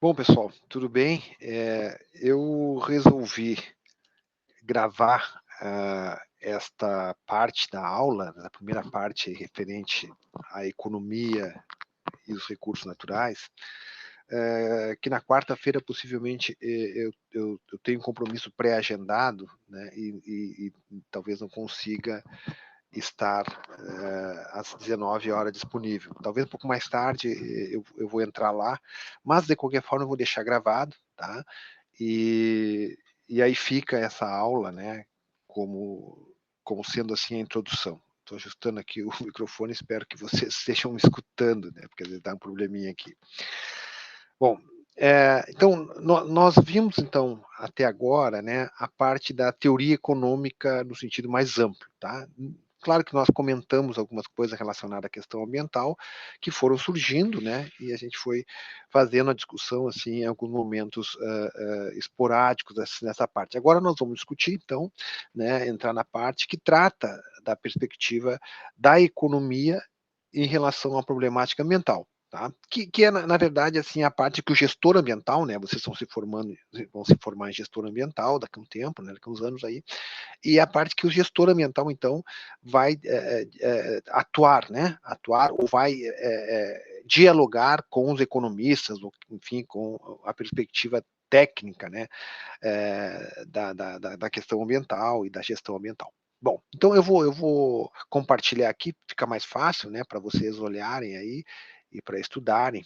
Bom, pessoal, tudo bem? Eu resolvi gravar, esta parte da aula, a primeira parte referente à economia e os recursos naturais, que na quarta-feira possivelmente, eu tenho um compromisso pré-agendado, né, e talvez não consiga estar, às 19 horas disponível. Talvez um pouco mais tarde, eu vou entrar lá, mas de qualquer forma eu vou deixar gravado, tá? E, e aí fica essa aula, né, como sendo assim a introdução. Estou ajustando aqui o microfone, espero que vocês estejam me escutando, né, porque às vezes dá um probleminha aqui. Bom, então nós vimos então até agora, né, a parte da teoria econômica no sentido mais amplo, tá? Claro que nós comentamos algumas coisas relacionadas à questão ambiental que foram surgindo, né, e a gente foi fazendo a discussão assim em alguns momentos esporádicos nessa parte. Agora nós vamos discutir então, né, entrar na parte que trata da perspectiva da economia em relação à problemática ambiental. Tá? Que é, na verdade, assim, a parte que o gestor ambiental, né, vocês estão se formando, vão se formar em gestor ambiental daqui a um tempo, né, daqui a uns anos aí, e a parte que o gestor ambiental, então, vai atuar, né, atuar ou vai dialogar com os economistas, ou, enfim, com a perspectiva técnica, né, da questão ambiental e da gestão ambiental. Bom, então eu vou compartilhar aqui, fica mais fácil, né, para vocês olharem aí e para estudarem.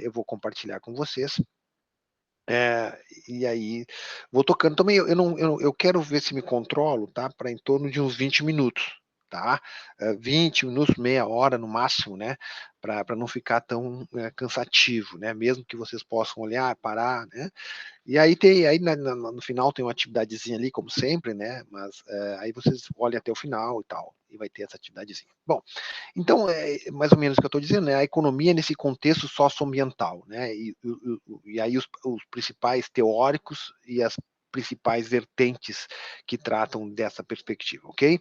Eu vou compartilhar com vocês. É, e aí vou tocando também. Eu não, eu quero ver se me controlo, tá? Para em torno de uns 20 minutos, tá? 20 minutos, meia hora no máximo, né? Para não ficar tão cansativo, né? Mesmo que vocês possam olhar, parar, né? E aí tem, aí no final tem uma atividadezinha ali, como sempre, né? Mas aí vocês olham até o final e tal, e vai ter essa atividadezinha. Bom, então é mais ou menos o que eu estou dizendo, né? A economia nesse contexto socioambiental, né? E aí os principais teóricos e as principais vertentes que tratam dessa perspectiva, ok?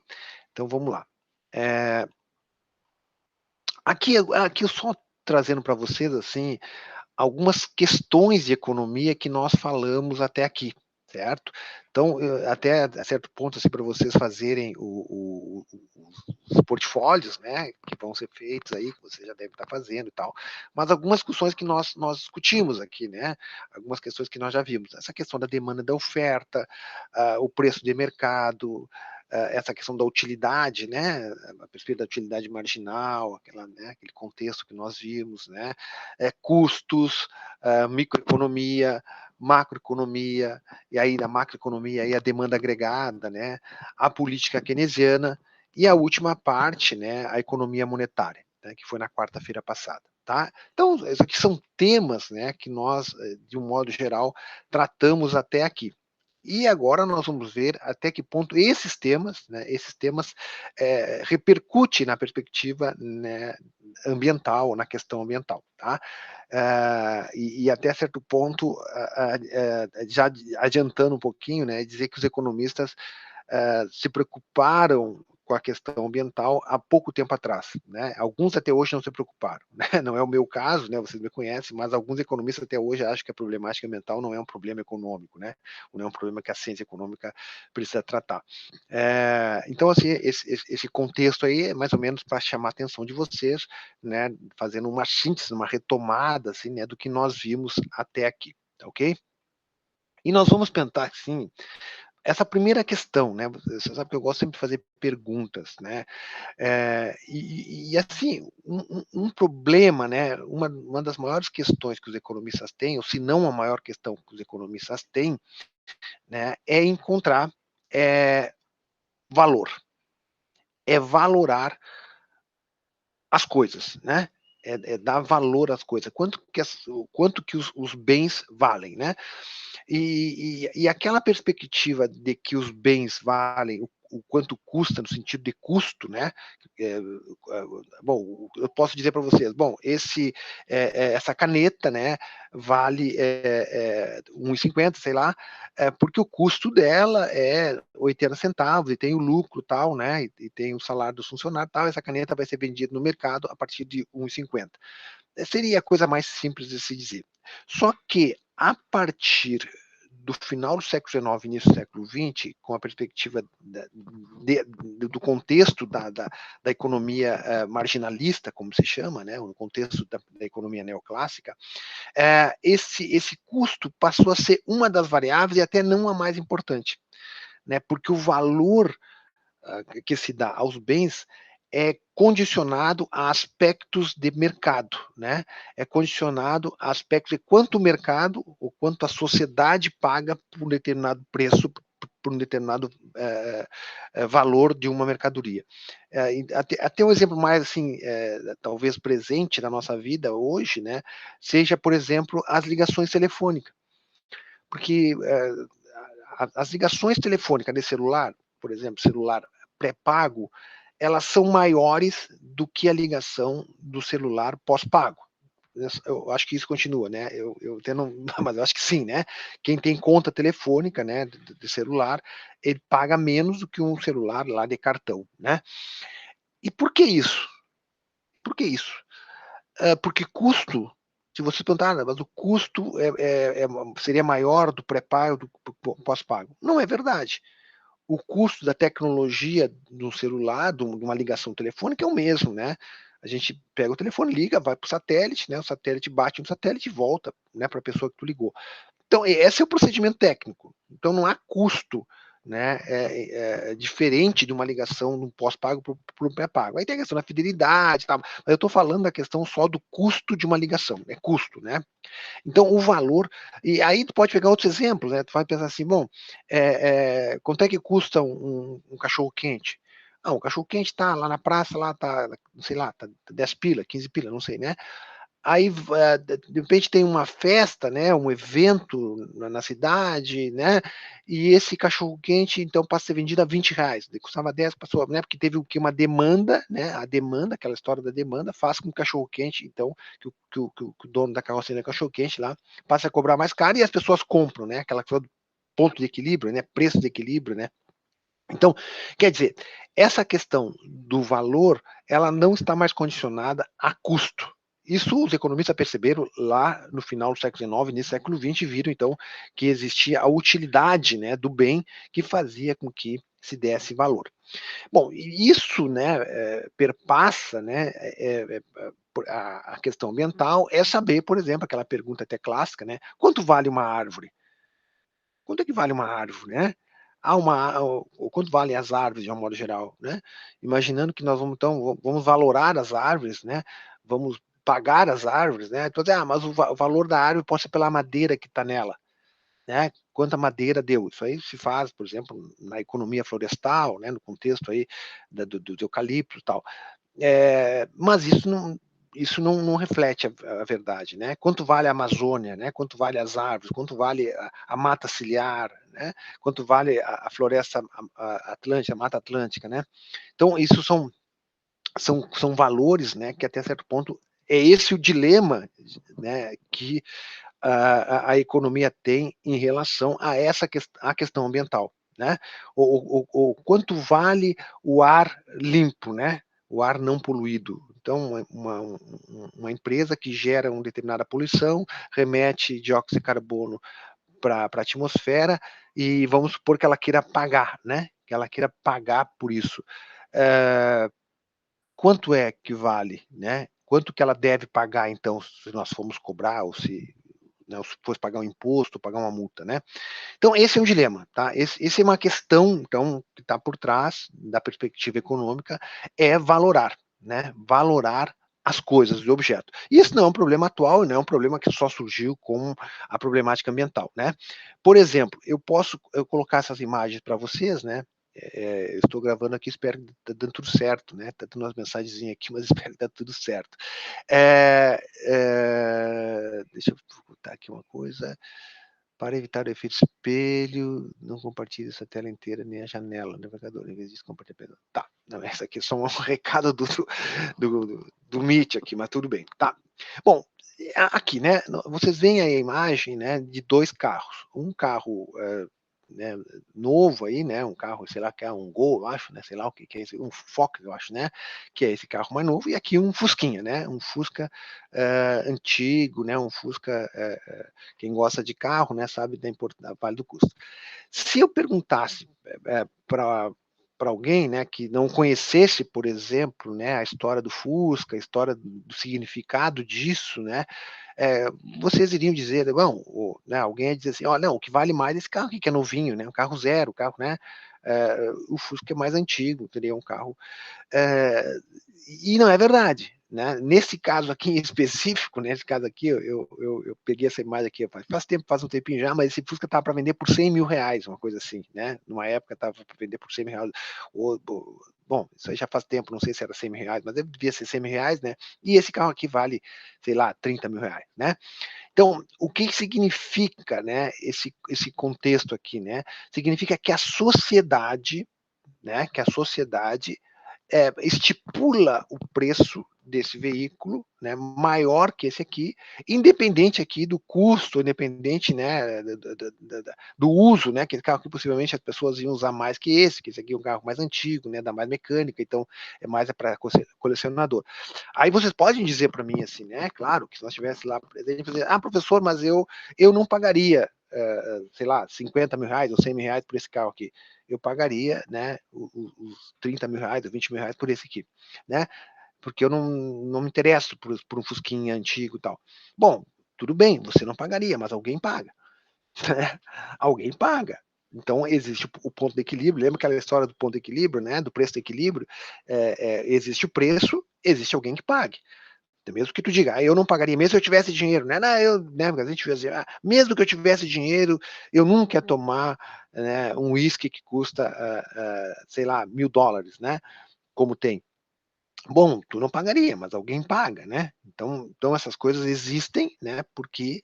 Então vamos lá. É, aqui eu só trazendo para vocês assim algumas questões de economia que nós falamos até aqui, certo? Então, até a certo ponto, assim, para vocês fazerem os portfólios, né, que vão ser feitos aí, que você já deve estar fazendo e tal, mas algumas questões que nós discutimos aqui, né, algumas questões que nós já vimos, essa questão da demanda e da oferta, o preço de mercado, essa questão da utilidade, né, a perspectiva da utilidade marginal, né, aquele contexto que nós vimos, né, custos, microeconomia, macroeconomia, e aí na macroeconomia aí a demanda agregada, né, a política keynesiana e a última parte, né, a economia monetária, né, que foi na quarta-feira passada. Tá? Então, esses aqui são temas, né, que nós, de um modo geral, tratamos até aqui. E agora nós vamos ver até que ponto esses temas repercutem na perspectiva, né, ambiental, na questão ambiental, tá? E até certo ponto, já adiantando um pouquinho, né, dizer que os economistas se preocuparam com a questão ambiental há pouco tempo atrás, né? Alguns até hoje não se preocuparam, né? Não é o meu caso, né? Vocês me conhecem, mas alguns economistas até hoje acham que a problemática ambiental não é um problema econômico, né? Não é um problema que a ciência econômica precisa tratar. Então, assim, esse contexto aí é mais ou menos para chamar a atenção de vocês, né? Fazendo uma síntese, uma retomada, assim, né? Do que nós vimos até aqui, tá ok? E nós vamos pensar, assim, essa primeira questão, né? Você sabe que eu gosto sempre de fazer perguntas, né? Assim, um problema, né? Uma das maiores questões que os economistas têm, ou se não a maior questão que os economistas têm, né? É encontrar é, valor, é valorar as coisas, né? Dar valor às coisas, quanto que os bens valem, né? E aquela perspectiva de que os bens valem o quanto custa, no sentido de custo, né? É, bom, eu posso dizer para vocês, bom, essa caneta, né, vale 1,50, sei lá, porque o custo dela é 80 centavos e tem o lucro tal, né? E tem o salário do funcionário tal. Essa caneta vai ser vendida no mercado a partir de 1,50. Seria a coisa mais simples de se dizer. Só que, a partir do final do século XIX, início do século XX, com a perspectiva do contexto da economia marginalista, como se chama, né, no contexto da economia neoclássica, esse custo passou a ser uma das variáveis e até não a mais importante, né, porque o valor que se dá aos bens é condicionado a aspectos de mercado, né? É condicionado a aspectos de quanto o mercado ou quanto a sociedade paga por um determinado preço, por um determinado valor de uma mercadoria. Até um exemplo mais assim, talvez presente na nossa vida hoje, né? Seja, por exemplo, as ligações telefônicas, porque as ligações telefônicas de celular, por exemplo, celular pré-pago, elas são maiores do que a ligação do celular pós-pago. Eu acho que isso continua, né? Eu não, mas eu acho que sim, né? Quem tem conta telefônica, né, de celular, ele paga menos do que um celular lá de cartão, né? E por que isso? Por que isso? Porque custo, se você perguntar, mas o custo seria maior do pré-pago do pós-pago. Não é verdade. O custo da tecnologia do celular, de uma ligação telefônica, é o mesmo, né? A gente pega o telefone, liga, vai para o satélite, né? O satélite bate no satélite e volta, né, para a pessoa que tu ligou. Então, esse é o procedimento técnico. Então, não há custo, né, diferente de uma ligação de um pós-pago para um pré-pago. Aí tem a questão da fidelidade, tá? Mas eu estou falando da questão só do custo de uma ligação, é custo, né? Então, o valor. E aí, tu pode pegar outros exemplos, né? Tu vai pensar assim, bom, quanto é que custa um cachorro-quente? Ah, o cachorro-quente tá lá na praça, lá tá, sei lá, tá 10 pila, 15 pila, não sei, né? Aí, de repente tem uma festa, né, um evento na cidade, né, e esse cachorro-quente, então, passa a ser vendido a R$ 20, ele custava 10, passou, né, porque teve o que? Uma demanda, né, a demanda, aquela história da demanda, faz com que o cachorro-quente, então, que o dono da carroceria cachorro-quente lá, passe a cobrar mais caro e as pessoas compram, né, aquela coisa do ponto de equilíbrio, né, preço de equilíbrio, né. Então, quer dizer, essa questão do valor, ela não está mais condicionada a custo. Isso os economistas perceberam lá no final do século XIX, início do século XX, e viram então que existia a utilidade, né, do bem que fazia com que se desse valor. Bom, e isso, né, perpassa, né, a questão ambiental, é saber, por exemplo, aquela pergunta até clássica, né, quanto vale uma árvore? Quanto é que vale uma árvore, né? Quanto valem as árvores de um modo geral, né? Imaginando que nós vamos então vamos valorar as árvores, né? Vamos pagar as árvores, né? Então, mas o valor da árvore pode ser pela madeira que está nela, né? Quanta madeira deu? Isso aí se faz, por exemplo, na economia florestal, né? No contexto aí do eucalipto e tal. Mas isso não reflete a verdade, né? Quanto vale a Amazônia, né? Quanto vale as árvores, quanto vale a mata ciliar, né? Quanto vale a floresta atlântica, a mata atlântica, né? Então, isso são valores, né, que até certo ponto é esse o dilema, né, que a economia tem em relação a essa a questão ambiental, né? O quanto vale o ar limpo, né? O ar não poluído. Então, uma empresa que gera uma determinada poluição remete dióxido de carbono para a atmosfera e vamos supor que ela queira pagar, né? Que ela queira pagar por isso. Quanto é que vale, né? Quanto que ela deve pagar, então, se nós formos cobrar, ou se, né, ou se fosse pagar um imposto, pagar uma multa, né? Então, esse é um dilema, tá? Esse é uma questão, então, que está por trás da perspectiva econômica, é valorar, né? Valorar as coisas, o objeto. E isso não é um problema atual, não é um problema que só surgiu com a problemática ambiental, né? Por exemplo, eu colocar essas imagens para vocês, né? Eu estou gravando aqui, espero que tá dando tudo certo, né? Tá dando umas mensagenzinhas aqui, mas espero que tá tudo certo. Deixa eu botar aqui uma coisa. Para evitar o efeito espelho, não compartilhe essa tela inteira nem a janela do navegador. Em vez disso, compartilhe. Tá, não, essa aqui é só um recado do Meet aqui, mas tudo bem. Tá. Bom, aqui, né? Vocês veem aí a imagem, né, de dois carros. Um carro né, novo aí, né, um carro, sei lá, que é um Gol, eu acho, né, sei lá o que que é esse, um Fox, eu acho, né, que é esse carro mais novo, e aqui um Fusquinha, né, um Fusca antigo, né, um Fusca, quem gosta de carro, né, sabe da vale do custo. Se eu perguntasse para alguém, né, que não conhecesse, por exemplo, né, a história do Fusca, a história do significado disso, né, é, vocês iriam dizer, bom, né, alguém ia dizer assim, ó, não, o que vale mais é esse carro aqui, que é novinho, né, um carro zero, o carro, né, o Fusca é mais antigo, teria um carro é, e não é verdade. Né? Nesse caso aqui em específico, nesse caso aqui, eu peguei essa imagem aqui faz um tempinho já, mas esse Fusca estava para vender por 100 mil reais, uma coisa assim, né? Numa época estava para vender por 100 mil reais. Bom, isso aí já faz tempo, não sei se era 100 mil reais, mas devia ser 100 mil reais, né? E esse carro aqui vale, sei lá, 30 mil reais, né? Então, o que significa, né, esse contexto aqui, né? Significa que a sociedade, né, estipula o preço desse veículo, né, maior que esse aqui, independente aqui do custo, independente, né, do uso, né, que esse carro aqui possivelmente as pessoas iam usar mais que esse aqui é um carro mais antigo, né, dá mais mecânica, então é mais para colecionador. Aí vocês podem dizer para mim assim, né, claro, que se nós estivéssemos lá presente, dizer, professor, mas eu não pagaria, sei lá, 50 mil reais ou 100 mil reais por esse carro aqui. Eu pagaria, né, os 30 mil reais ou 20 mil reais por esse aqui, né? Porque eu não me interesso por um Fusquinha antigo e tal. Bom, tudo bem, você não pagaria, mas alguém paga. Né? Alguém paga. Então, existe o ponto de equilíbrio. Lembra aquela história do ponto de equilíbrio, né? Do preço de equilíbrio? Existe o preço, existe alguém que pague. Então, mesmo que tu diga, eu não pagaria, mesmo se eu tivesse dinheiro, né? Não, né? Porque a gente vai dizer, mesmo que eu tivesse dinheiro, eu nunca ia tomar, né, um uísque que custa, sei lá, $1.000, né? Como tem. Bom, tu não pagaria, mas alguém paga, né? Então essas coisas existem, né? Porque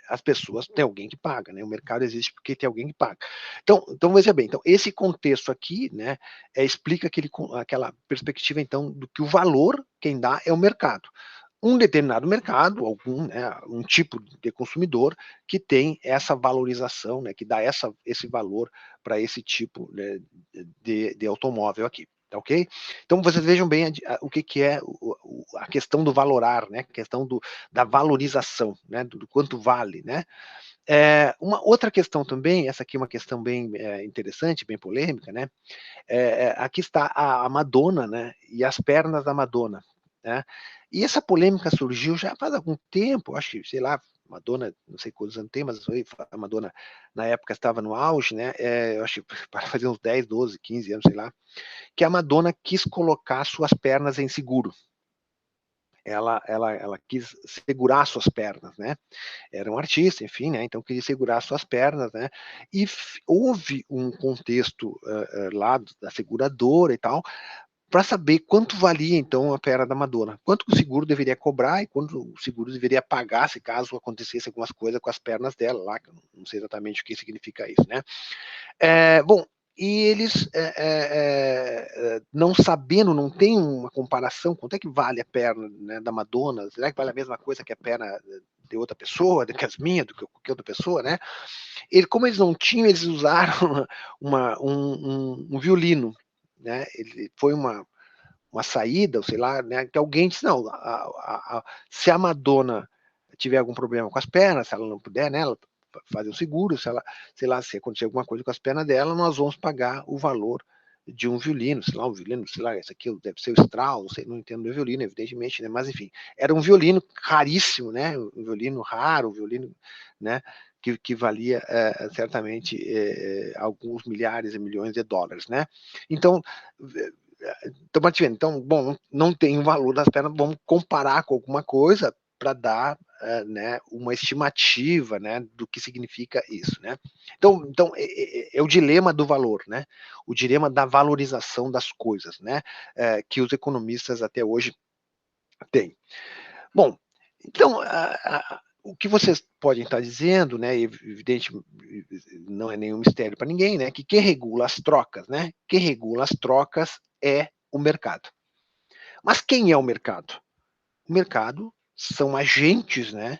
as pessoas têm alguém que paga, né? O mercado existe porque tem alguém que paga. Então veja bem, então esse contexto aqui, né? Explica aquela perspectiva então do que o valor quem dá é o mercado. Um determinado mercado, né, um tipo de consumidor que tem essa valorização, né, que dá esse valor para esse tipo, né, de automóvel aqui. Tá ok? Então vocês vejam bem o que é a questão do valorar, né? A questão da valorização, né? Do quanto vale, né? Uma outra questão também, essa aqui é uma questão bem interessante, bem polêmica, né? Aqui está a Madonna, né? E as pernas da Madonna, né? E essa polêmica surgiu já faz algum tempo, acho que, sei lá, Madonna, não sei quantos anos tem, mas a Madonna na época estava no auge, né? Eu acho que para fazer uns 10, 12, 15 anos, sei lá, que a Madonna quis colocar suas pernas em seguro. Ela quis segurar suas pernas, né? Era um artista, enfim, né? Então queria segurar suas pernas, né? E houve um contexto lá da seguradora e tal, para saber quanto valia então a perna da Madonna, quanto o seguro deveria cobrar e quanto o seguro deveria pagar se caso acontecesse algumas coisas com as pernas dela lá, que eu não sei exatamente o que significa isso, né? Bom, e eles, não sabendo, não tem uma comparação, quanto é que vale a perna, né, da Madonna? Será que vale a mesma coisa que a perna de outra pessoa, que as minhas, do que qualquer outra pessoa, né? Como eles não tinham, eles usaram um violino, né? Foi uma saída, ou sei lá, né, que alguém disse, não, se a Madonna tiver algum problema com as pernas, se ela não puder, né, ela fazer o seguro, se ela, sei lá, se acontecer alguma coisa com as pernas dela, nós vamos pagar o valor de um violino, sei lá, um violino, sei lá, esse aqui deve ser o Strauss, não sei, não entendo do violino, evidentemente, né, mas enfim, era um violino raríssimo, né, um violino raro, um violino, né, que valia certamente alguns milhares e milhões de dólares, né? Então, então, bom, não tem o valor das pernas, vamos comparar com alguma coisa para dar né, uma estimativa, né, do que significa isso, né? Então é o dilema do valor, né? O dilema da valorização das coisas, né? Que os economistas até hoje têm. Bom, então o que vocês podem estar dizendo, né? Evidente, não é nenhum mistério para ninguém, né? Que quem regula as trocas, né? Quem regula as trocas é o mercado. Mas quem é o mercado? O mercado são agentes, né,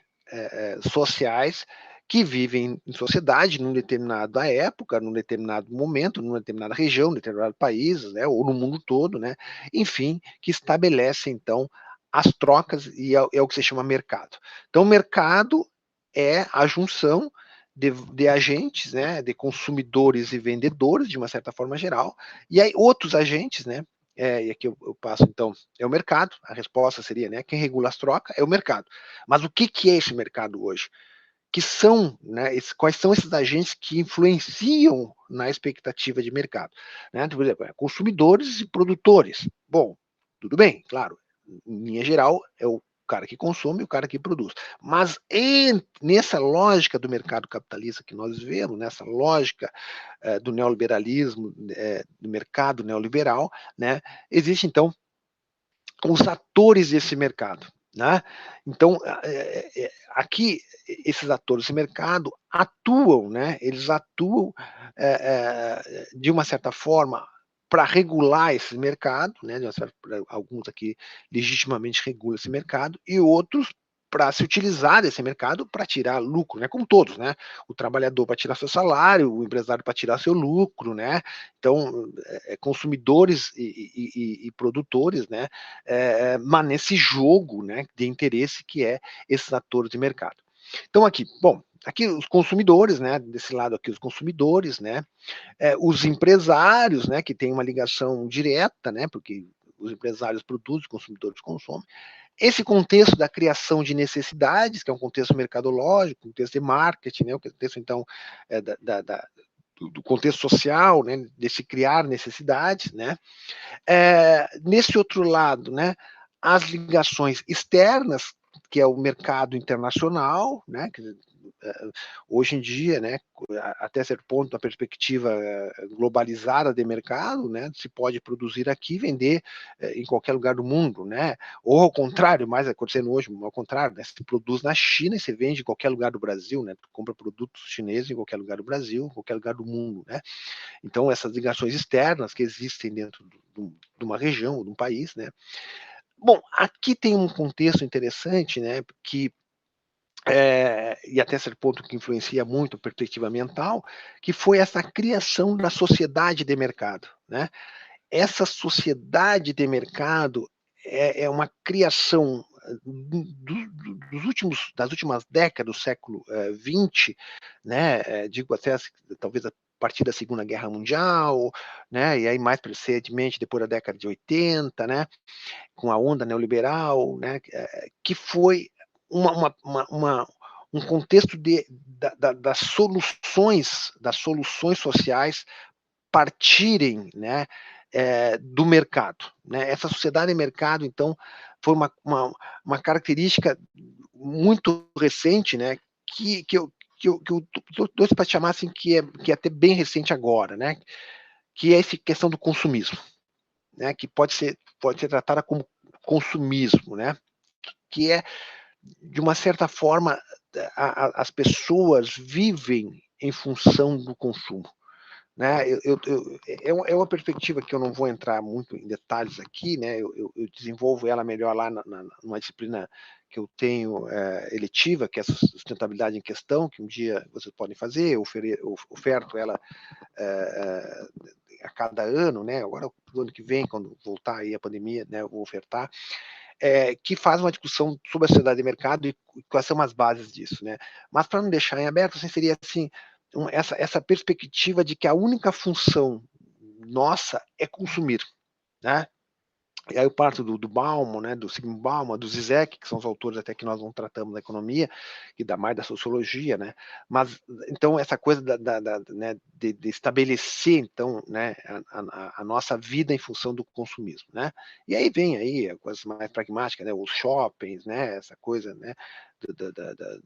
sociais que vivem em sociedade numa determinada época, num determinado momento, numa determinada região, num determinado país, né, ou no mundo todo, né, enfim, que estabelece então as trocas e é o que se chama mercado. Então, o mercado é a junção de agentes, né, de consumidores e vendedores, de uma certa forma geral, e aí outros agentes, né, e aqui eu passo então, é o mercado, a resposta seria, né, quem regula as trocas é o mercado. Mas o que que é esse mercado hoje? Que são, né, quais são esses agentes que influenciam na expectativa de mercado, né? Por exemplo, consumidores e produtores. Bom, tudo bem, claro, em linha geral, é o cara que consome e o cara que produz. Mas nessa lógica do mercado capitalista que nós vivemos, nessa lógica do neoliberalismo, do mercado neoliberal, né, existe então os atores desse mercado, né? Então, aqui, esses atores desse mercado atuam, né? Eles atuam de uma certa forma para regular esse mercado, né? Alguns aqui legitimamente regulam esse mercado e outros para se utilizar desse mercado para tirar lucro, né? Como todos, né? O trabalhador para tirar seu salário, o empresário para tirar seu lucro, né? Então, consumidores e produtores, né? Mas nesse jogo, né, de interesse que é esses atores de mercado. Então aqui, bom, aqui os consumidores, né, desse lado aqui os consumidores, né, os empresários, né, que tem uma ligação direta, né, porque os empresários produzem, os consumidores consomem. Esse contexto da criação de necessidades, que é um contexto mercadológico, um contexto de marketing, né, um contexto então do contexto social, né, de se criar necessidades, né, nesse outro lado, né, as ligações externas, que é o mercado internacional, né, que, hoje em dia, né, até certo ponto, na perspectiva globalizada de mercado, né, se pode produzir aqui e vender em qualquer lugar do mundo, né, ou ao contrário, mais acontecendo hoje, ao contrário, né, se produz na China e se vende em qualquer lugar do Brasil, né, compra produtos chineses em qualquer lugar do Brasil, em qualquer lugar do mundo, né. Então, essas ligações externas que existem dentro de uma região, de um país, né. Bom, aqui tem um contexto interessante, né, que, e até certo ponto que influencia muito a perspectiva ambiental, que foi essa criação da sociedade de mercado, né. Essa sociedade de mercado é uma criação das últimas décadas do século XX, né, digo até talvez a partir da Segunda Guerra Mundial, né, e aí mais recentemente depois da década de 80, né, com a onda neoliberal, né, que foi um contexto das soluções sociais partirem, né, do mercado, né? Essa sociedade de mercado, então, foi uma característica muito recente, né, que eu tô para chamar assim que é até bem recente agora, né, que é essa questão do consumismo, né, que pode ser tratada como consumismo, né, que é de uma certa forma as pessoas vivem em função do consumo. Né, é uma perspectiva que eu não vou entrar muito em detalhes aqui, né, eu desenvolvo ela melhor lá numa disciplina que eu tenho eletiva, que é a sustentabilidade em questão, que um dia vocês podem fazer, eu oferto ela a cada ano, né, agora no ano que vem, quando voltar aí a pandemia, né, eu vou ofertar, que faz uma discussão sobre a sociedade de mercado e quais são as bases disso, né. Mas para não deixar em aberto, assim, seria assim, essa perspectiva de que a única função nossa é consumir, né. E aí eu parto do Bauman, né, do Zygmunt Bauman, do Zizek, que são os autores até que nós não tratamos da economia, e da mais da sociologia, né, mas então essa coisa né, de estabelecer então, né, a nossa vida em função do consumismo, né. E aí vem aí a coisa mais pragmática, né, os shoppings, né, essa coisa, né,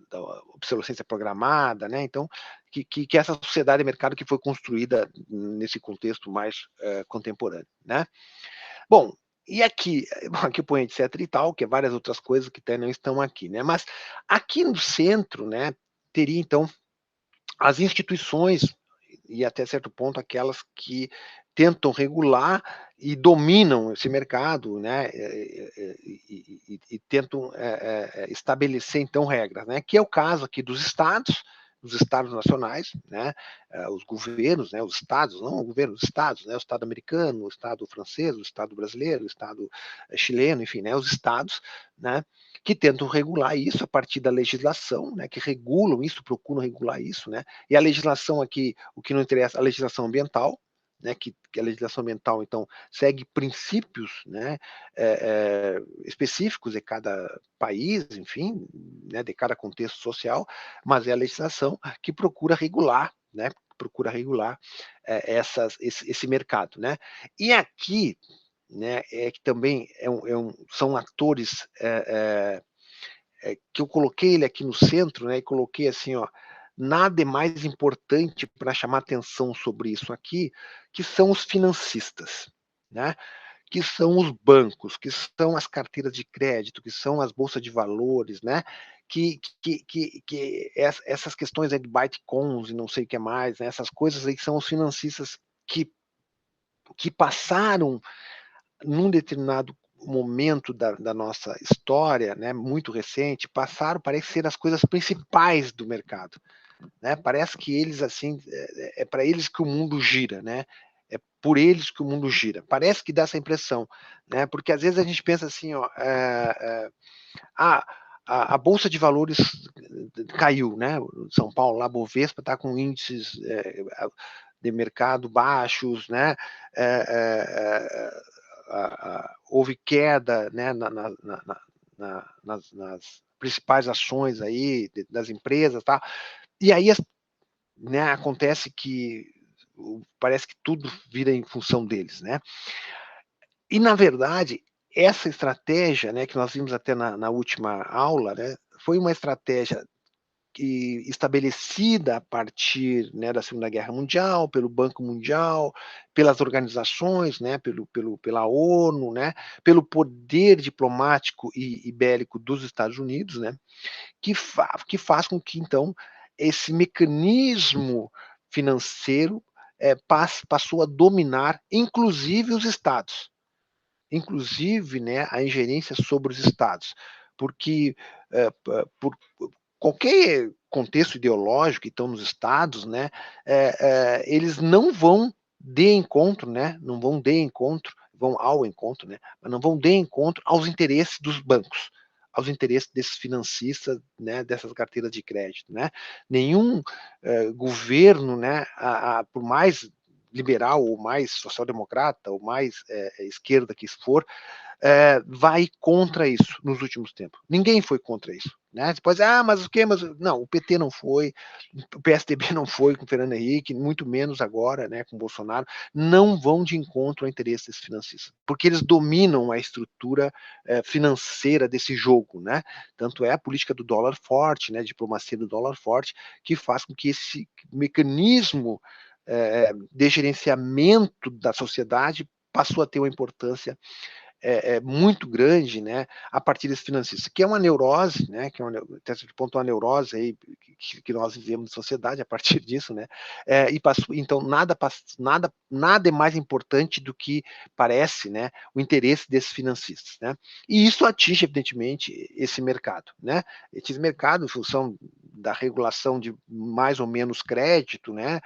da obsolescência programada, né, então, que essa sociedade de mercado que foi construída nesse contexto mais contemporâneo, né. Bom, e aqui, aqui eu ponho etc e tal, que é várias outras coisas que até não estão aqui, né, mas aqui no centro, né, teria então as instituições e até certo ponto aquelas que tentam regular e dominam esse mercado, né, e tentam estabelecer então regras, né, que é o caso aqui dos estados, nos estados nacionais, né, os governos, né, os estados, não o governo, os estados, né, o estado americano, o estado francês, o estado brasileiro, o estado chileno, enfim, né, os estados, né, que tentam regular isso a partir da legislação, né, que regulam isso, procuram regular isso, né, e a legislação aqui, o que não interessa, a legislação ambiental, né, que a legislação ambiental, então, segue princípios, né, específicos de cada país, enfim, né, de cada contexto social, mas é a legislação que procura regular, né, esse mercado, né. E aqui, né, é que também são atores que eu coloquei ele aqui no centro, né, e coloquei assim, ó, nada é mais importante para chamar atenção sobre isso aqui, que são os financistas, né, que são os bancos, que são as carteiras de crédito, que são as bolsas de valores, né, essas questões aí de Bitcoins e não sei o que mais, né, essas coisas aí que são os financistas que, que passaram num determinado momento da nossa história, né, muito recente, passaram, parece ser as coisas principais do mercado, né? Parece que eles assim é para eles que o mundo gira, né? É por eles que o mundo gira. Parece que dá essa impressão, né? Porque às vezes a gente pensa assim, ó, ah, a bolsa de valores caiu, né? São Paulo, lá Bovespa está com índices de mercado baixos, né? Houve queda, né, nas principais ações aí das empresas, tá? E aí, né, acontece que parece que tudo vira em função deles, né? E na verdade, essa estratégia, né, que nós vimos até na última aula, né, foi uma estratégia estabelecida a partir, né, da Segunda Guerra Mundial, pelo Banco Mundial, pelas organizações, né, pela ONU, né, pelo poder diplomático e bélico dos Estados Unidos, né, que faz com que, então, esse mecanismo financeiro passou a dominar, inclusive os estados, inclusive, né, a ingerência sobre os estados, porque por qualquer contexto ideológico que estão nos estados, né, eles não vão de encontro, né, não vão de encontro, vão ao encontro, né, mas não vão de encontro aos interesses dos bancos, aos interesses desses financistas, né, dessas carteiras de crédito, né. Nenhum governo, né, por mais liberal ou mais social-democrata ou mais esquerda que for, vai contra isso nos últimos tempos. Ninguém foi contra isso. Né? Depois, mas o quê? Mas, não, o PT não foi, o PSDB não foi com o Fernando Henrique, muito menos agora, né, com o Bolsonaro, não vão de encontro a interesses financistas, porque eles dominam a estrutura financeira desse jogo, né? Tanto é a política do dólar forte, né, a diplomacia do dólar forte, que faz com que esse mecanismo de gerenciamento da sociedade passou a ter uma importância muito grande, né, a partir desse financistas, que é uma neurose, né, que é até certo ponto uma neurose aí que nós vivemos na sociedade a partir disso, né, e passou, então nada é mais importante do que parece, né, o interesse desses financistas, né, e isso atinge evidentemente esse mercado, né, esse mercado em função da regulação de mais ou menos crédito, né,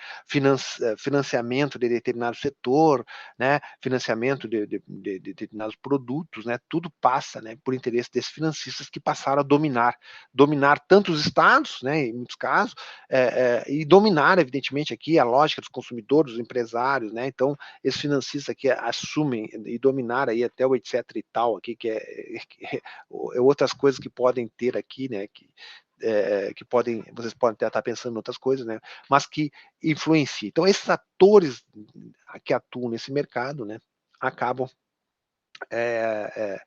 financiamento de determinado setor, né, financiamento de determinados produtos, né, tudo passa, né, por interesse desses financistas que passaram a dominar tanto os estados, né, em muitos casos, e dominar, evidentemente, aqui a lógica dos consumidores, dos empresários, né, então esses financistas aqui assumem e dominar aí até o etc e tal aqui, que é outras coisas que podem ter aqui, né, que vocês podem até estar pensando em outras coisas, né, mas que influenciam. Então, esses atores que atuam nesse mercado, né, acabam é,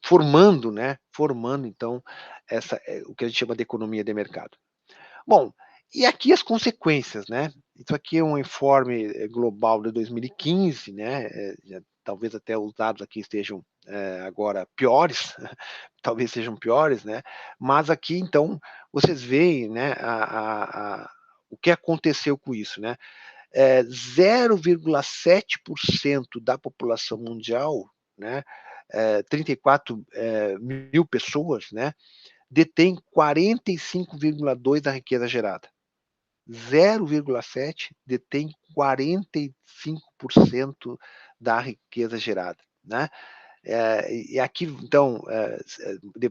formando, né, formando então o que a gente chama de economia de mercado. Bom, e aqui as consequências, né? Isso aqui é um informe global de 2015, né? Talvez até os dados aqui estejam agora piores, talvez sejam piores, né? Mas aqui então vocês veem, né? O que aconteceu com isso, né? 0,7% da população mundial, né, 34 mil pessoas, né, detém 45,2% da riqueza gerada. 0,7 detém 45% da riqueza gerada, né? E aqui, então,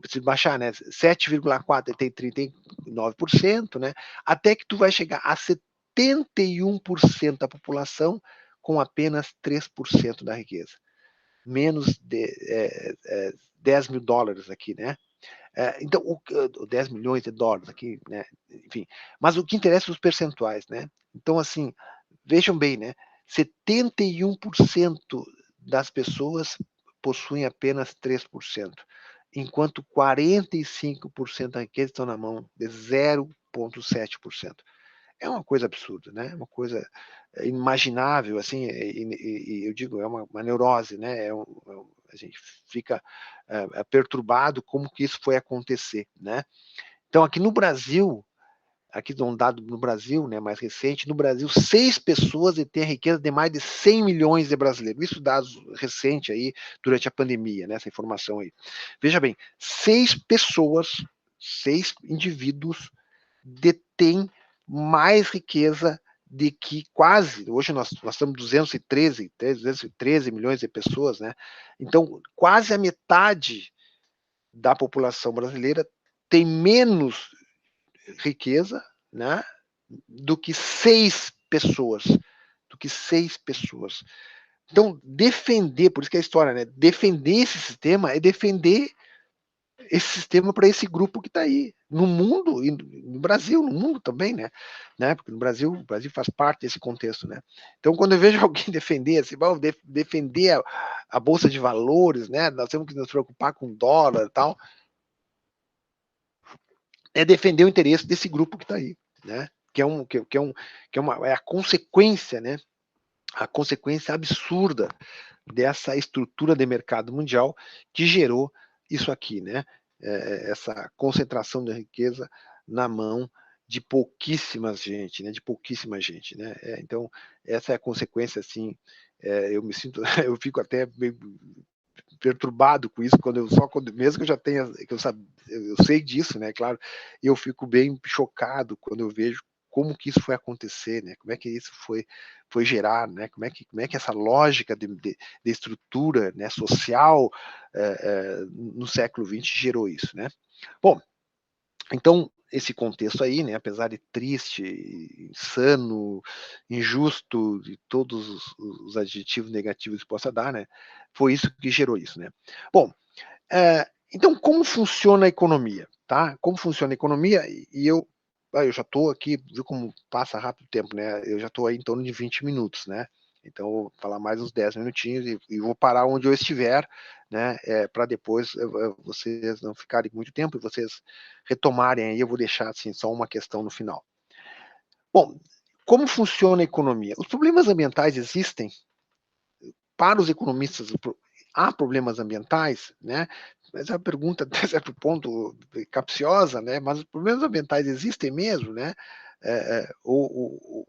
se baixar, né, 7,4 tem 39%, né, até que tu vai chegar a 71% da população com apenas 3% da riqueza. Menos de $10 mil aqui, né? Então, 10 milhões de dólares aqui, né? Enfim, mas o que interessa são os percentuais, né? Então, assim, vejam bem, né? 71% das pessoas possuem apenas 3%, enquanto 45% da riqueza estão na mão de 0,7%. É uma coisa absurda, né? É uma coisa inimaginável, assim, e eu digo, é uma neurose, né? A gente fica perturbado como que isso foi acontecer, né? Então, aqui no Brasil, aqui um dado no Brasil, né, mais recente, no Brasil, 6 pessoas detêm a riqueza de mais de 100 milhões de brasileiros. Isso dados recente aí, durante a pandemia, né, essa informação aí. Veja bem, 6 pessoas, 6 indivíduos detêm mais riqueza de que quase, hoje nós estamos 213 milhões de pessoas, né? Então, quase a metade da população brasileira tem menos riqueza, né, do que 6 pessoas. Do que 6 pessoas. Então, defender, por isso que é a história, né? Defender esse sistema é defender esse sistema para esse grupo que está aí, no mundo, e no Brasil, no mundo também, né? Porque no Brasil, o Brasil faz parte desse contexto, né? Então, quando eu vejo alguém defender, assim, defender a Bolsa de Valores, né? Nós temos que nos preocupar com dólar e tal, é defender o interesse desse grupo que está aí, né? É a consequência, né? A consequência absurda dessa estrutura de mercado mundial que gerou isso aqui, né? Essa concentração da riqueza na mão de pouquíssima gente, né? De pouquíssima gente, né? Então essa é a consequência, assim. Eu me sinto, eu fico até meio perturbado com isso quando mesmo que eu já tenha, eu sei disso, né? Claro, eu fico bem chocado quando eu vejo como que isso foi acontecer, né? Como é que isso foi gerar, né? Como é que essa lógica de estrutura, né, social no século XX gerou isso, né? Bom, então esse contexto aí, né, apesar de triste, insano, injusto, de todos os adjetivos negativos que possa dar, né, foi isso que gerou isso, né? Bom, então como funciona a economia, tá? Como funciona a economia? E eu já estou aqui, viu como passa rápido o tempo, né? Eu já estou aí em torno de 20 minutos, né? Então, eu vou falar mais uns 10 minutinhos e vou parar onde eu estiver, né? Para depois vocês não ficarem muito tempo e vocês retomarem aí. Eu vou deixar assim, só uma questão no final. Bom, como funciona a economia? Os problemas ambientais existem para os economistas. Há problemas ambientais, né? Mas é uma pergunta até certo ponto capciosa, né? Mas os problemas ambientais existem mesmo, né? Ou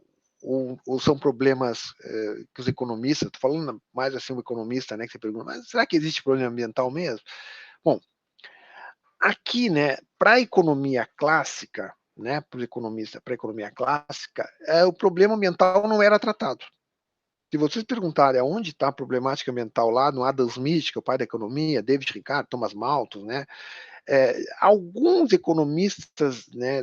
são problemas que os economistas, estou falando mais assim um economista, né? Que você pergunta, mas será que existe problema ambiental mesmo? Bom, aqui, né? Para a economia clássica, né? Para o economista, para a economia clássica, o problema ambiental não era tratado. Se vocês perguntarem aonde está a problemática ambiental lá no Adam Smith, que é o pai da economia, David Ricardo, Thomas Malthus, né? Alguns economistas, né,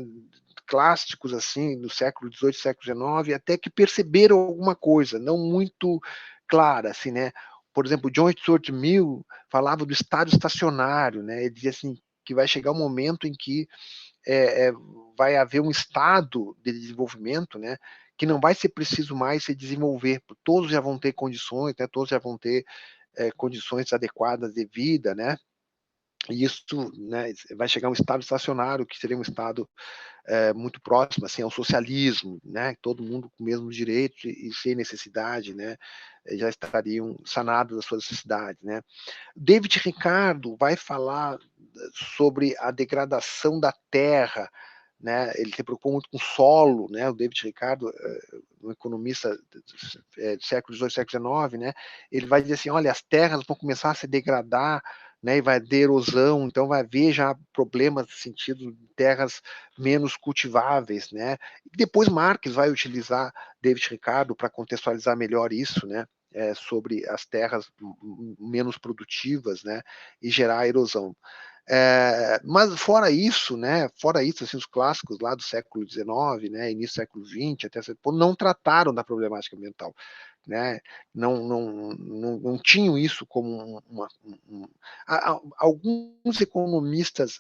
clássicos assim do século XVIII, século XIX, até que perceberam alguma coisa, não muito clara, assim, né? Por exemplo, John Stuart Mill falava do estado estacionário, né? Ele dizia assim que vai chegar um momento em que vai haver um estado de desenvolvimento, né, que não vai ser preciso mais se desenvolver, todos já vão ter condições, né, todos já vão ter condições adequadas de vida, né, e isso, né, vai chegar a um estado estacionário, que seria um estado muito próximo assim, ao socialismo, né, todo mundo com o mesmo direito e sem necessidade, né, já estariam sanados das suas necessidades, né. David Ricardo vai falar sobre a degradação da terra, né? Ele se preocupou muito com o solo, né? O David Ricardo, um economista do século XVIII, século XIX, né? Ele vai dizer assim, olha, as terras vão começar a se degradar, né, e vai ter erosão, então vai haver já problemas no sentido de terras menos cultiváveis, né. E depois Marx vai utilizar David Ricardo para contextualizar melhor isso, né, sobre as terras menos produtivas, né, e gerar erosão. Mas fora isso, né, fora isso, assim, os clássicos lá do século XIX, né, início do século XX, até certo ponto, não trataram da problemática ambiental, né, não tinham isso como alguns economistas,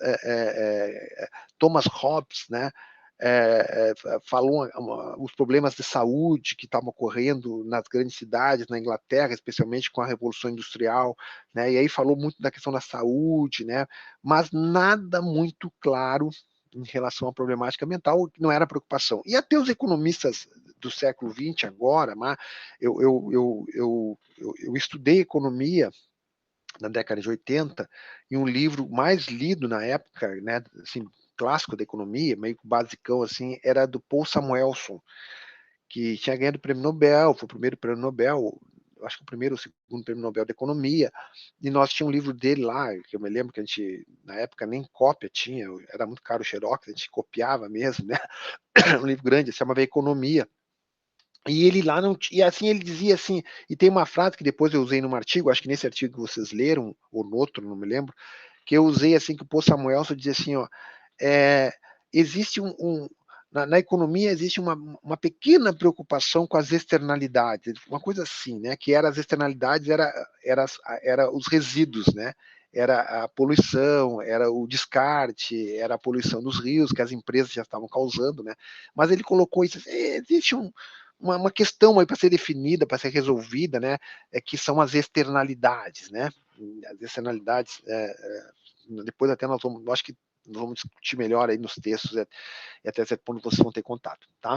Thomas Hobbes, né, falou os problemas de saúde que estavam ocorrendo nas grandes cidades, na Inglaterra, especialmente com a Revolução Industrial, né, e aí falou muito da questão da saúde, né, mas nada muito claro em relação à problemática ambiental, que não era preocupação. E até os economistas do século XX agora, eu estudei economia na década de 80, e um livro mais lido na época, né, assim, clássico da economia, meio basicão assim, era do Paul Samuelson, que tinha ganhado o prêmio Nobel, foi o primeiro prêmio Nobel, acho que o primeiro ou o segundo prêmio Nobel da economia, e nós tínhamos um livro dele lá, que eu me lembro que a gente, na época, nem cópia tinha, era muito caro o xerox, a gente copiava mesmo, né, um livro grande, se chamava Economia, e ele lá não e assim ele dizia assim, e tem uma frase que depois eu usei num artigo, acho que nesse artigo que vocês leram, ou no outro, não me lembro, que eu usei assim, que o Paul Samuelson dizia assim, ó, é, existe na economia existe uma pequena preocupação com as externalidades, uma coisa assim, né, que era as externalidades, era os resíduos, né, era a poluição, era o descarte, era a poluição dos rios que as empresas já estavam causando, né, mas ele colocou isso, existe uma questão aí para ser definida, para ser resolvida, né, que são as externalidades, né, as externalidades, depois até nós vamos, acho que nós vamos discutir melhor aí nos textos, e até certo ponto vocês vão ter contato, tá?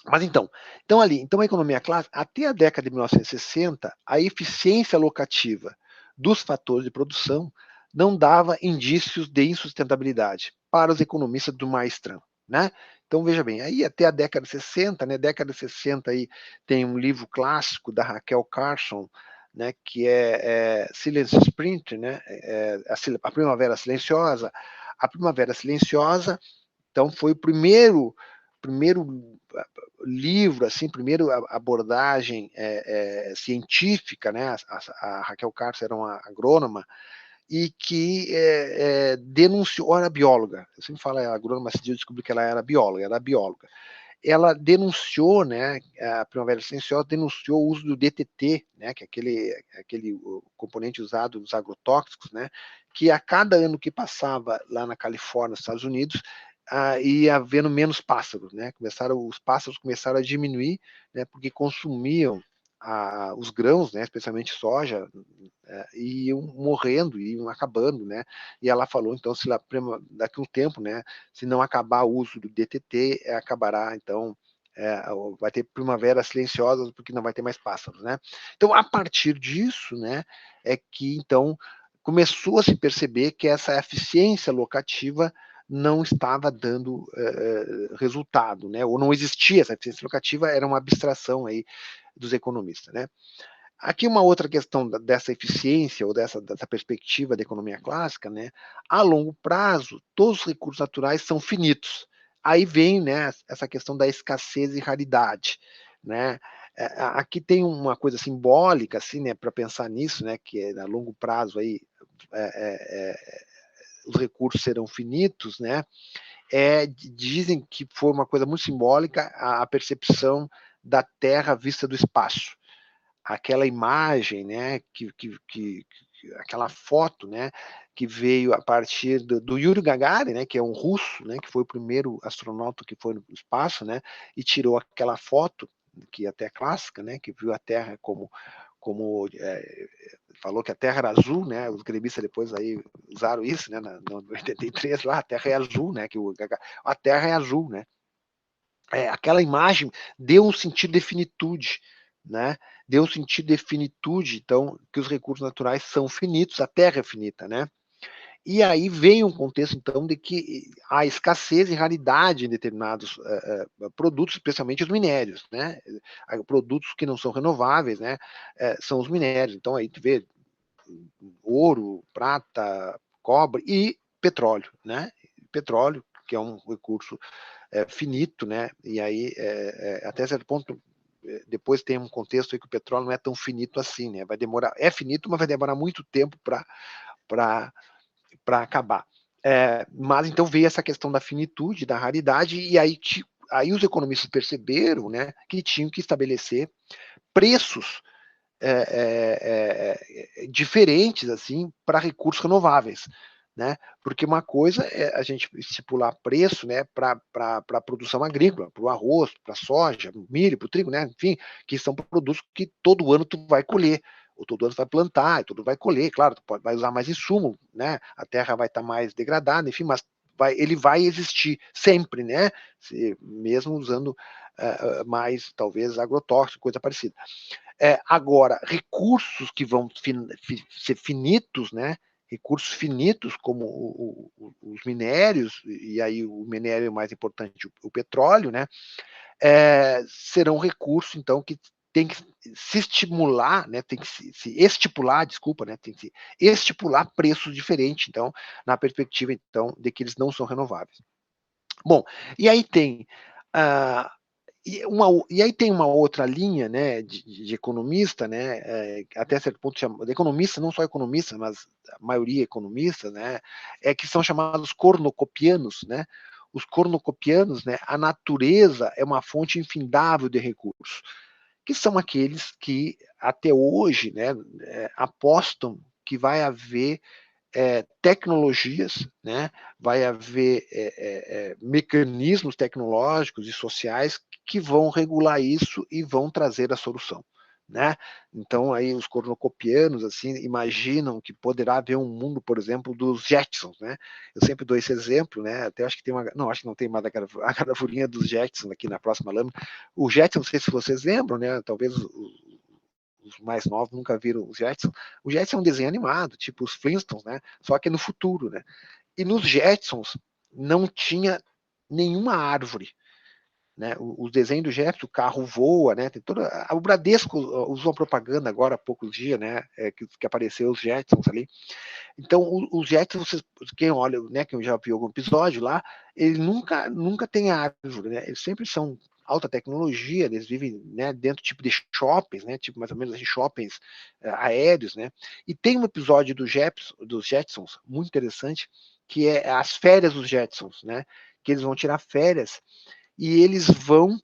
Mas então a economia clássica, até a década de 1960, a eficiência locativa dos fatores de produção não dava indícios de insustentabilidade para os economistas do Maestran, né? Então veja bem, aí até a década de 60, né? Década de 60 aí tem um livro clássico da Raquel Carson, né? Que é Silence Sprint, né? A Primavera Silenciosa. A Primavera Silenciosa, então foi o primeiro livro, assim, primeiro abordagem científica, né? A Raquel Carson era uma agrônoma e que denunciou, era bióloga, eu sempre falo agrônoma, esse dia eu descobri que ela era bióloga. Ela denunciou, né, a Primavera Silenciosa denunciou o uso do DTT, né, que é aquele componente usado nos agrotóxicos, né, que a cada ano que passava lá na Califórnia, nos Estados Unidos, ia havendo menos pássaros, né, os pássaros começaram a diminuir, né, porque consumiam os grãos, né, especialmente soja, e iam morrendo, iam acabando, né, e ela falou, então, se lá, daqui a um tempo, né, se não acabar o uso do DTT, acabará, então, vai ter primaveras silenciosas, porque não vai ter mais pássaros, né. Então, a partir disso, né, é que, então, começou a se perceber que essa eficiência locativa não estava dando resultado, né, ou não existia essa eficiência locativa, era uma abstração aí dos economistas, né. Aqui uma outra questão dessa eficiência ou dessa perspectiva da economia clássica, né? A longo prazo, todos os recursos naturais são finitos. Aí vem, né, essa questão da escassez e raridade, né? Aqui tem uma coisa simbólica, assim, né, para pensar nisso, né, que a longo prazo aí os recursos serão finitos, né? Dizem que foi uma coisa muito simbólica a percepção da Terra vista do espaço, aquela imagem, né, aquela foto, né, que veio a partir do Yuri Gagarin, né, que é um russo, né, que foi o primeiro astronauta que foi no espaço, né, e tirou aquela foto que até é clássica, né, que viu a Terra como falou que a Terra era azul, né, os gremistas depois aí usaram isso, né, no 83 lá, a Terra é azul, né, a Terra é azul, né, aquela imagem deu um sentido de finitude, né? Deu um sentido de finitude, então, que os recursos naturais são finitos, a Terra é finita, né? E aí vem um contexto, então, de que há escassez e raridade em determinados produtos, especialmente os minérios, né? Produtos que não são renováveis, né? São os minérios. Então, aí tu vê ouro, prata, cobre e petróleo, né? Petróleo, que é um recurso finito, né? E aí, até certo ponto, depois tem um contexto aí que o petróleo não é tão finito assim, né? Vai demorar, é finito, mas vai demorar muito tempo para acabar. Mas então veio essa questão da finitude, da raridade, e aí os economistas perceberam, né, que tinham que estabelecer preços diferentes assim para recursos renováveis, né? Porque uma coisa é a gente estipular preço, né, para a produção agrícola, para o arroz, para a soja, milho, para o trigo, né? Enfim, que são produtos que todo ano tu vai colher, ou todo ano tu vai plantar, e todo vai colher, claro, tu vai usar mais insumo, né? A terra vai estar mais degradada, enfim, mas ele vai existir sempre, né? Mesmo usando mais, talvez, agrotóxico, coisa parecida. Agora, recursos que vão ser finitos, né? Recursos finitos, como os minérios, e aí o minério mais importante, o petróleo, né? Serão recursos, então, que tem que se estimular, né? Tem que se estipular, desculpa, né? Tem que se estipular preços diferentes, então, na perspectiva, então, de que eles não são renováveis. Bom, e aí tem e aí tem uma outra linha, né, de economista, né, até certo ponto de economista, não só economista, mas a maioria economista, né, que são chamados cornucopianos, né. Os cornucopianos, né, a natureza é uma fonte infindável de recursos, que são aqueles que até hoje, né, apostam que vai haver tecnologias, né? Vai haver mecanismos tecnológicos e sociais que vão regular isso e vão trazer a solução. Né? Então aí os cornucopianos assim imaginam que poderá haver um mundo, por exemplo, dos Jetsons, né? Eu sempre dou esse exemplo, né? Até acho que tem não, acho que não tem mais a gravurinha dos Jetsons aqui na próxima lâmina. O Jetson, não sei se vocês lembram, né? Talvez os mais novos nunca viram os Jetsons. O Jetson é um desenho animado, tipo os Flintstones, né? Só que no futuro, né? E nos Jetsons não tinha nenhuma árvore, né? O desenho do Jetson, o carro voa, né? Tem toda, o Bradesco usou uma propaganda agora há poucos dias, né? Que apareceu os Jetsons ali. Então, os Jetsons, quem olha, né? Quem já viu algum episódio lá, ele nunca tem árvore, né? Eles sempre são alta tecnologia, eles vivem, né, dentro tipo de shoppings, né, tipo mais ou menos assim, shoppings aéreos, né, e tem um episódio dos Jetsons muito interessante, que é as férias dos Jetsons, né, que eles vão tirar férias e eles vão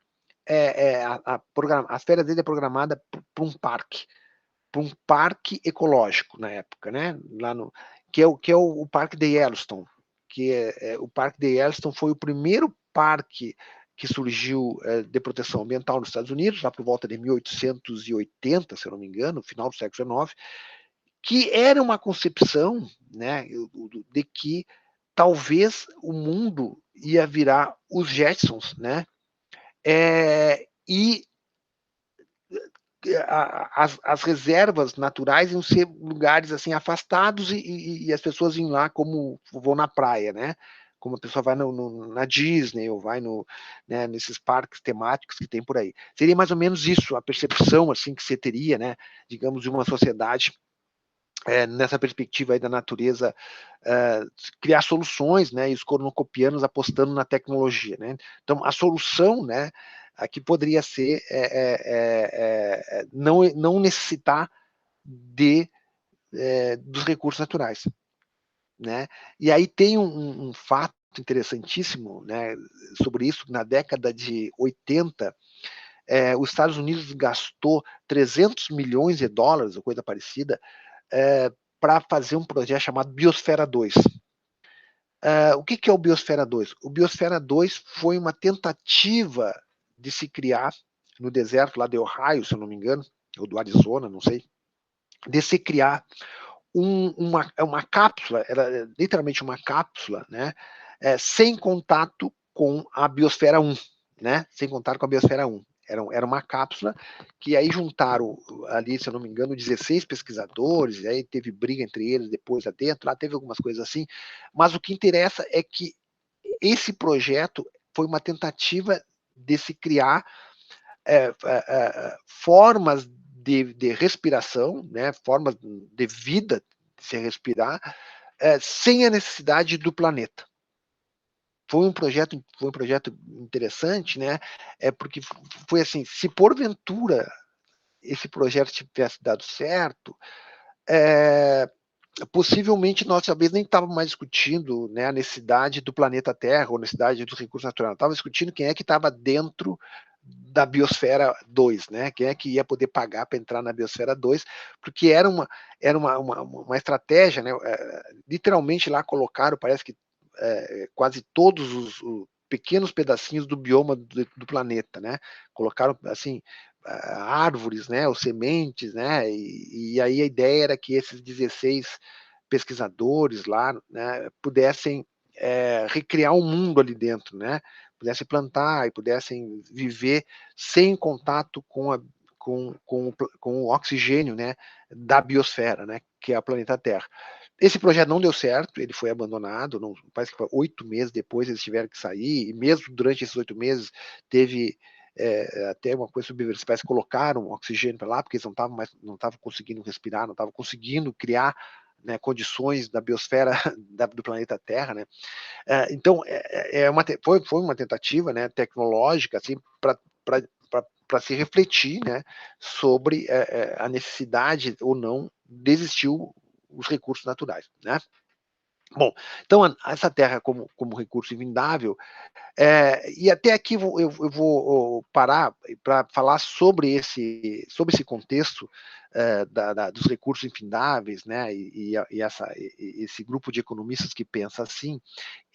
as férias dele é programada para um parque ecológico na época, né, lá no que é o parque de Yellowstone, que o parque de Yellowstone foi o primeiro parque que surgiu de proteção ambiental nos Estados Unidos, lá por volta de 1880, se eu não me engano, final do século XIX, que era uma concepção, né, de que talvez o mundo ia virar os Jetsons, né, e as reservas naturais iam ser lugares assim afastados e as pessoas iam lá como vão na praia, né? Como a pessoa vai na Disney ou vai né, nesses parques temáticos que tem por aí. Seria mais ou menos isso, a percepção assim que você teria, né? Digamos, de uma sociedade nessa perspectiva aí da natureza, criar soluções, né? E os cornucopianos apostando na tecnologia, né? Então, a solução, né? Aqui poderia ser não necessitar dos recursos naturais, né? E aí tem um fato interessantíssimo, né? Sobre isso, na década de 80, os Estados Unidos gastou 300 milhões de dólares, ou coisa parecida, para fazer um projeto chamado Biosfera 2. O que é o Biosfera 2? O Biosfera 2 foi uma tentativa de se criar no deserto lá de Ohio, se eu não me engano, ou do Arizona, não sei, de se criar uma cápsula, era literalmente uma cápsula, né, sem contato com a Biosfera 1, né, sem contato com a Biosfera 1. Era uma cápsula que aí juntaram ali, se eu não me engano, 16 pesquisadores, e aí teve briga entre eles depois adentro, lá teve algumas coisas assim, mas o que interessa é que esse projeto foi uma tentativa de se criar formas de respiração, né, formas de vida de se respirar, sem a necessidade do planeta. Foi um projeto interessante, né, porque foi assim, se porventura esse projeto tivesse dado certo, possivelmente nós talvez nem estávamos mais discutindo, né, a necessidade do planeta Terra ou a necessidade dos recursos naturais, estava discutindo quem é que estava dentro da biosfera 2, né? Quem é que ia poder pagar para entrar na biosfera 2, porque era uma estratégia, né? Literalmente lá colocaram, parece que quase todos os pequenos pedacinhos do bioma do planeta, né? Colocaram assim árvores, né, ou sementes, né, e aí a ideia era que esses 16 pesquisadores lá, né, pudessem recriar um mundo ali dentro, né, pudessem plantar e pudessem viver sem contato com o oxigênio, né, da biosfera, né, que é o planeta Terra. Esse projeto não deu certo, ele foi abandonado, não, parece que 8 meses depois eles tiveram que sair, e mesmo durante esses 8 meses teve até uma coisa subversiva, parece que colocaram oxigênio para lá, porque eles não estavam conseguindo respirar, não estavam conseguindo criar, né, condições da biosfera do planeta Terra, né? Então foi uma tentativa, né, tecnológica assim, para se refletir, né, sobre a necessidade ou não de existir os recursos naturais, né? Bom, então essa terra como recurso invindável, e até aqui eu vou parar para falar sobre esse contexto dos recursos infindáveis, né? Esse grupo de economistas que pensa assim,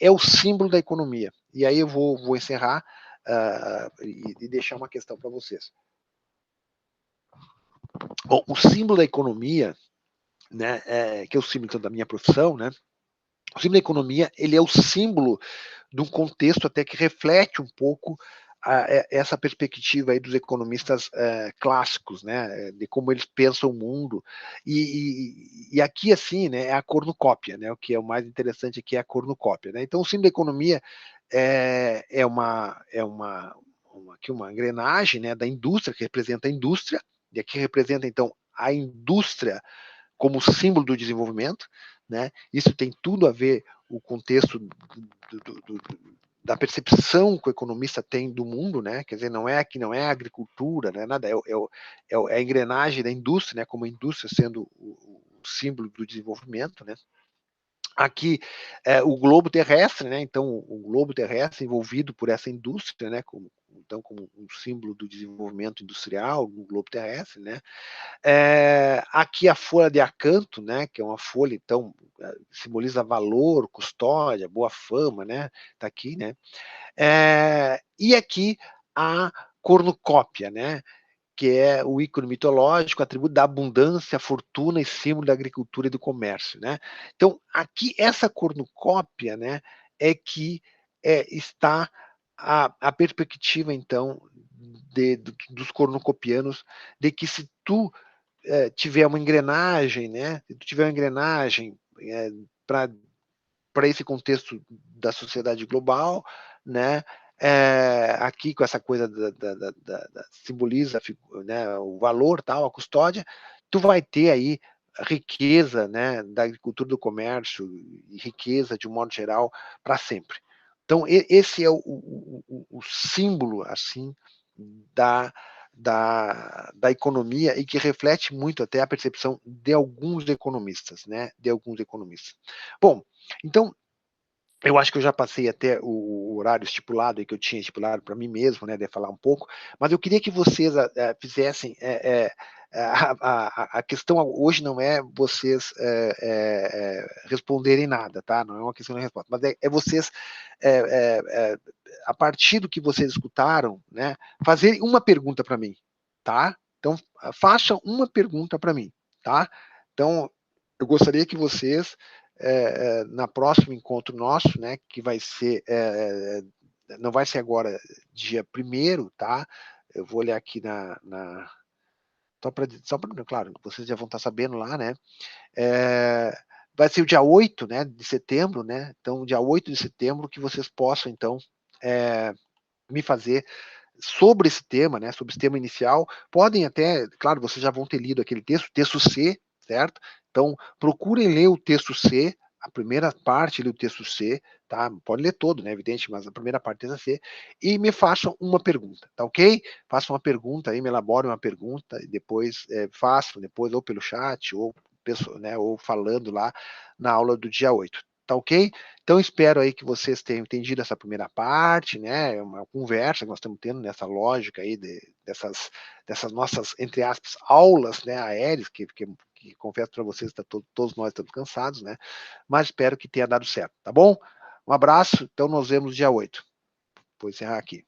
é o símbolo da economia. E aí eu vou encerrar e deixar uma questão para vocês. Bom, o símbolo da economia, né, que é o símbolo então, da minha profissão, né? O símbolo da economia, ele é o símbolo de um contexto até que reflete um pouco essa perspectiva aí dos economistas clássicos, né, de como eles pensam o mundo. E aqui, assim, né, é a cornucópia, né, o que é o mais interessante aqui é a cornucópia. Né? Então, o símbolo da economia aqui uma engrenagem, né, da indústria, que representa a indústria, e aqui representa, então, a indústria como símbolo do desenvolvimento, né? Isso tem tudo a ver o contexto da percepção que o economista tem do mundo, né? Quer dizer, não é a agricultura, não é nada, é a engrenagem da indústria, né? Como a indústria sendo o símbolo do desenvolvimento, né? Aqui o globo terrestre, né? Então o globo terrestre envolvido por essa indústria, né? Como um símbolo do desenvolvimento industrial no globo terrestre, né? Aqui a folha de acanto, né, que é uma folha, então, simboliza valor, custódia, boa fama, né, tá aqui, né. E aqui a cornucópia, né, que é o ícone mitológico, atributo da abundância, fortuna e símbolo da agricultura e do comércio, né. Então, aqui, essa cornucópia, né, é que está a perspectiva, então, dos cornucopianos, de que se tu tiver uma engrenagem, né? Se tu tiver uma engrenagem para esse contexto da sociedade global, né? Aqui com essa coisa simboliza, né, o valor, tal, a custódia, tu vai ter aí a riqueza, né, da agricultura, do comércio e riqueza de um modo geral para sempre. Então esse é o símbolo assim da da economia e que reflete muito até a percepção de alguns economistas, né? De alguns economistas. Bom, então eu acho que eu já passei até o horário estipulado que eu tinha estipulado para mim mesmo, né, de falar um pouco, mas eu queria que vocês fizessem a questão hoje não é vocês responderem nada, tá? Não é uma questão de resposta, mas é vocês a partir do que vocês escutaram, né, fazerem uma pergunta para mim, tá? Então façam uma pergunta para mim, tá? Então eu gostaria que vocês na próximo encontro nosso, né, que vai ser não vai ser agora dia 1º, tá? Eu vou olhar aqui só para, claro, vocês já vão estar sabendo lá, né? Vai ser o dia 8, né, de setembro, né? Então, dia 8 de setembro, que vocês possam, então, me fazer sobre esse tema, né, sobre esse tema inicial, podem até, claro, vocês já vão ter lido aquele texto C, certo? Então, procurem ler o texto C, a primeira parte do texto C, tá? Pode ler todo, né, evidente, mas a primeira parte do texto C, e me façam uma pergunta, tá ok? Façam uma pergunta aí, me elaborem uma pergunta, e depois façam, depois, ou pelo chat, ou, né, ou falando lá na aula do dia 8, tá ok? Então, espero aí que vocês tenham entendido essa primeira parte, né? Uma conversa que nós estamos tendo nessa lógica aí dessas nossas, entre aspas, aulas, né, aéreas, que confesso para vocês, todos nós estamos cansados, né? Mas espero que tenha dado certo, tá bom? Um abraço, então nos vemos dia 8. Vou encerrar aqui.